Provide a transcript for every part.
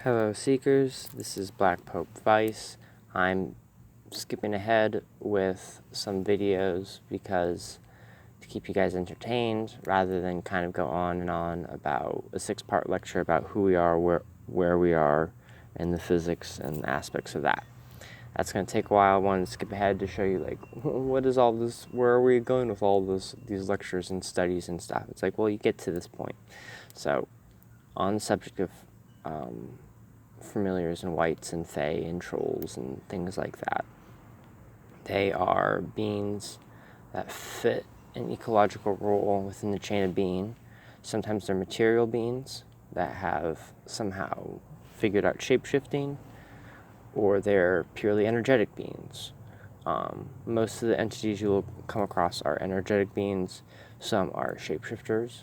Hello Seekers, this is Black Pope Vice. I'm skipping ahead with some videos because to keep you guys entertained rather than kind of go on and on about a 6-part lecture about who we are, where we are, and the physics and aspects of that. That's going to take a while. I wanted to skip ahead to show you, like, what is all this, where are we going with all these lectures and studies and stuff. It's like, well, you get to this point. So, on the subject of familiars and wights and fae and trolls and things like that. They are beings that fit an ecological role within the chain of being. Sometimes they're material beings that have somehow figured out shape-shifting, or they're purely energetic beings. Most of the entities you will come across are energetic beings. Some are shapeshifters.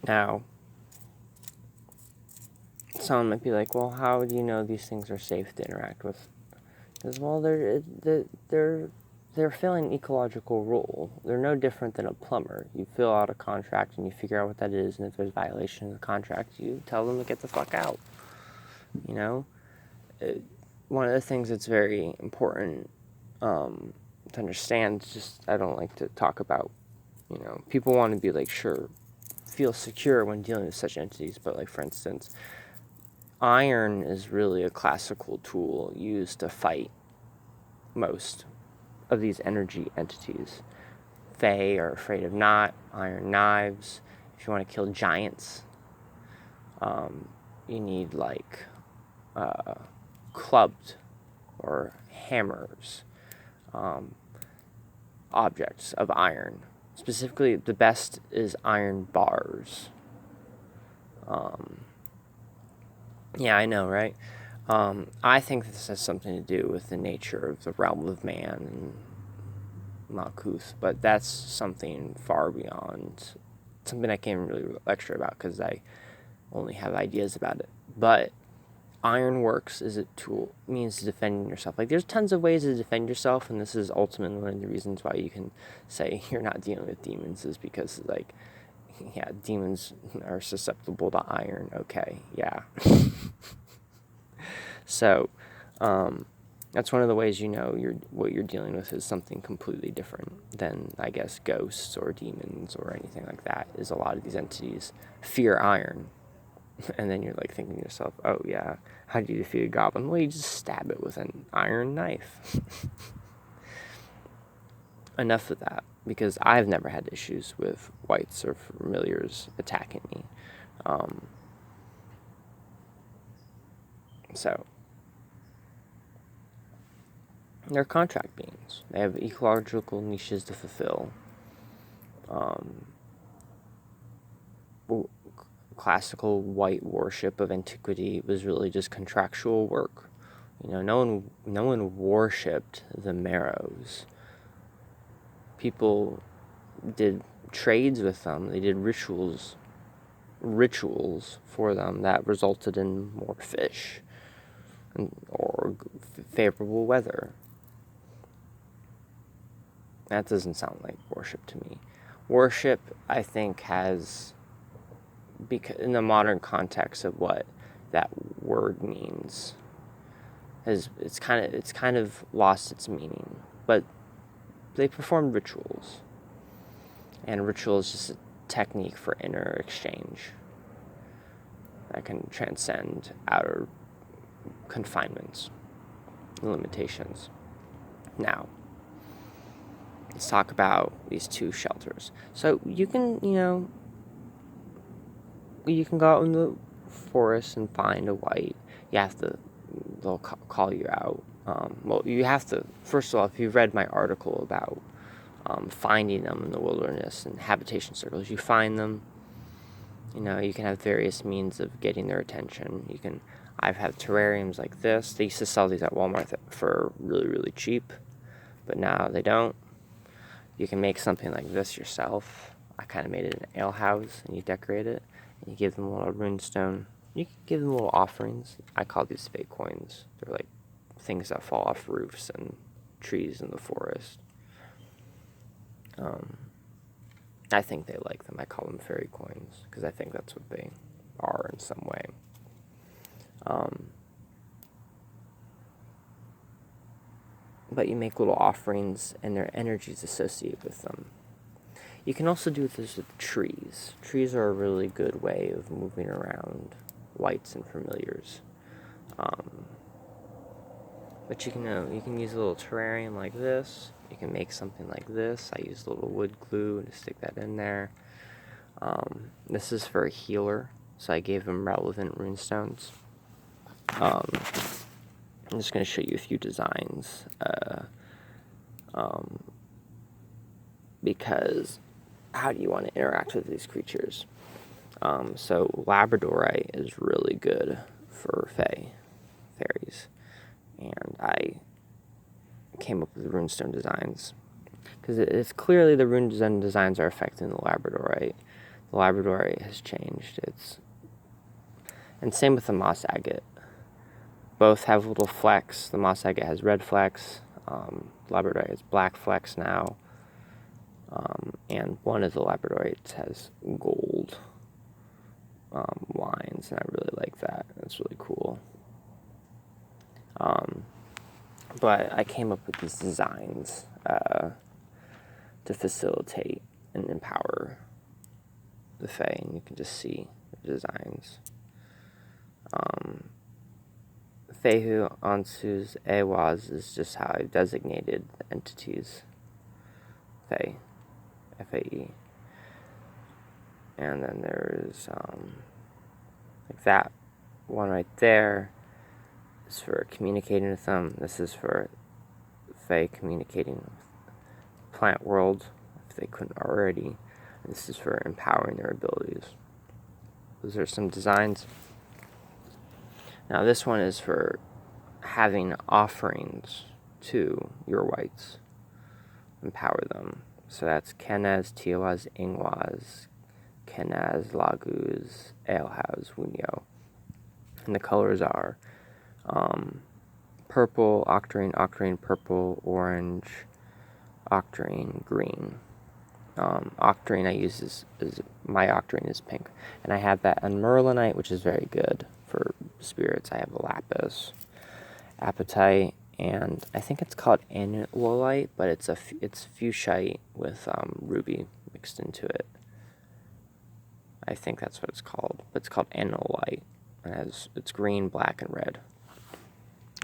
Now, someone might be like, well, how do you know these things are safe to interact with? Because, well, they're filling an ecological role. They're no different than a plumber. You fill out a contract and you figure out what that is, and if there's a violation of the contract, you tell them to get the fuck out. You know? One of the things that's very important to understand, just I don't like to talk about, people want to be like, sure, feel secure when dealing with such entities, but like, for instance, iron is really a classical tool used to fight most of these energy entities. Fae are afraid of iron knives. If you want to kill giants, you need like clubbed or hammers, objects of iron. Specifically, the best is iron bars. Yeah, I know, right? I think this has something to do with the nature of the realm of man and Malkuth, but that's something far beyond, something I can't really lecture about because I only have ideas about it. But ironworks is a tool, means defending yourself. Like, there's tons of ways to defend yourself, and this is ultimately one of the reasons why you can say you're not dealing with demons, is because, like, yeah, demons are susceptible to iron. Okay, yeah. So, that's one of the ways you know what you're dealing with is something completely different than, I guess, ghosts or demons or anything like that. Is a lot of these entities fear iron. And then you're like thinking to yourself, oh yeah, how do you defeat a goblin? Well, you just stab it with an iron knife. Enough of that, because I've never had issues with wights or familiars attacking me. So, they're contract beings. They have ecological niches to fulfill. Classical wight worship of antiquity was really just contractual work. No one worshipped the Marrows. People did trades with them. They did rituals for them that resulted in more fish or favorable weather. That doesn't sound like worship to me. Worship, I think, has, in the modern context of what that word means, it's kind of lost its meaning. But they performed rituals, and ritual is just a technique for inner exchange that can transcend outer confinements and limitations. Now, let's talk about these two shelters. So you can go out in the forest and find a wight. They'll call you out. Well, you have to, first of all, if you've read my article about finding them in the wilderness and habitation circles, you find them. You can have various means of getting their attention. I've had terrariums like this. They used to sell these at Walmart for really, really cheap, but now they don't. You can make something like this yourself. I kind of made it an ale house, and you decorate it, and you give them a little runestone You can give them little offerings. I call these fake coins. They're like things that fall off roofs and trees in the forest. I think they like them. I call them fairy coins because I think that's what they are in some way. But you make little offerings and their energies associated with them. You can also do this with trees. Trees are a really good way of moving around wights and familiars. But you can use a little terrarium like this. You can make something like this. I used a little wood glue to stick that in there. This is for a healer, so I gave him relevant runestones. I'm just going to show you a few designs, because how do you want to interact with these creatures? So Labradorite is really good for fairies, and I came up with runestone designs because it's clearly the rune designs are affecting the Labradorite. The Labradorite has changed. And same with the moss agate. Both have little flecks. The moss agate has red flecks. Labradorite has black flecks now. And one of the Labradorites has gold lines, and I really like that. That's really cool. But I came up with these designs to facilitate and empower the Fae, and you can just see the designs. Fehu, Ansus, Awaz is just how I've designated the entities. Fae, F-A-E. And then there's like that one right there is for communicating with them. This is for Fae communicating with the plant world if they couldn't already. And this is for empowering their abilities. Those are some designs. Now this one is for having offerings to your wights. Empower them. So that's Kenaz, Tiawaz, Ingwaz, Kenaz, Laguz, Aelhaz, Wunyo. And the colors are purple, octarine, purple, orange, octarine, green. Octarine I use is my octarine is pink. And I have that unmerlinite, which is very good for spirits. I have a lapis, apatite, and I think it's called anilolite, but it's fuchsite with ruby mixed into it. I think that's what it's called. But it's called anilolite. It's green, black, and red.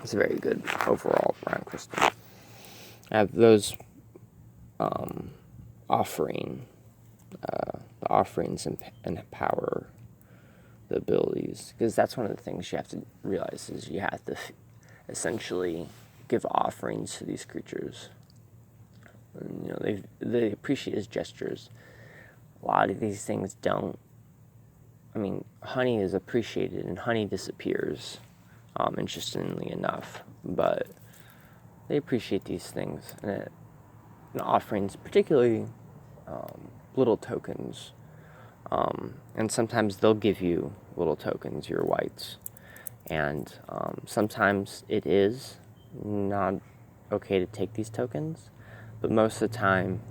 It's a very good overall brown crystal. I have those the offerings and empower the abilities, because that's one of the things you have to realize is you have to essentially give offerings to these creatures. And, you know, they appreciate his gestures. A lot of these things don't. I mean, honey is appreciated and honey disappears, interestingly enough, but they appreciate these things, and offerings, particularly little tokens, and sometimes they'll give you little tokens, your wights, and sometimes it is not okay to take these tokens, but most of the time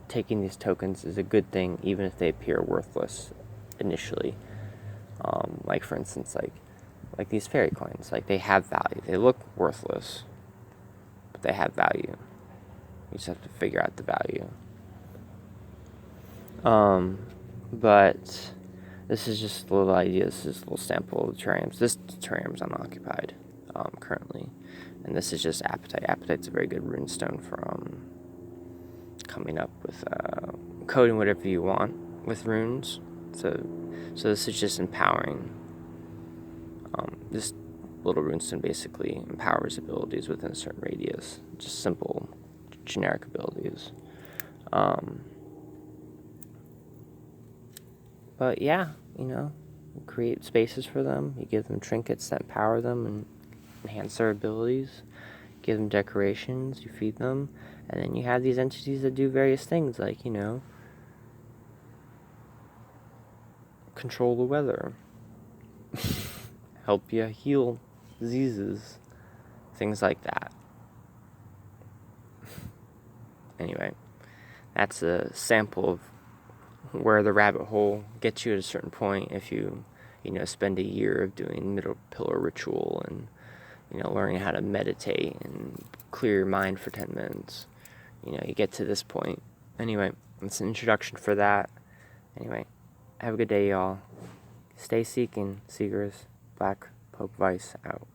taking these tokens is a good thing, even if they appear worthless initially. Like for instance, like these fairy coins, like they have value. They look worthless, but they have value. You just have to figure out the value. But this is just a little idea. This is a little sample of the terrariums. This terrarium's unoccupied currently, and this is just apatite. Apatite's a very good runestone for coming up with coding whatever you want with runes. So this is just empowering. This little runestone basically empowers abilities within a certain radius. Just simple, generic abilities. But yeah, you know, you create spaces for them. You give them trinkets that empower them and enhance their abilities. Give them decorations. You feed them. And then you have these entities that do various things, like, you know, control the weather. help you heal diseases, things like that. Anyway, that's a sample of where the rabbit hole gets you at a certain point if you spend a year of doing middle pillar ritual and, learning how to meditate and clear your mind for 10 minutes. You get to this point. Anyway, it's an introduction for that. Anyway, have a good day, y'all. Stay seeking, seekers. Black Pope Vice out.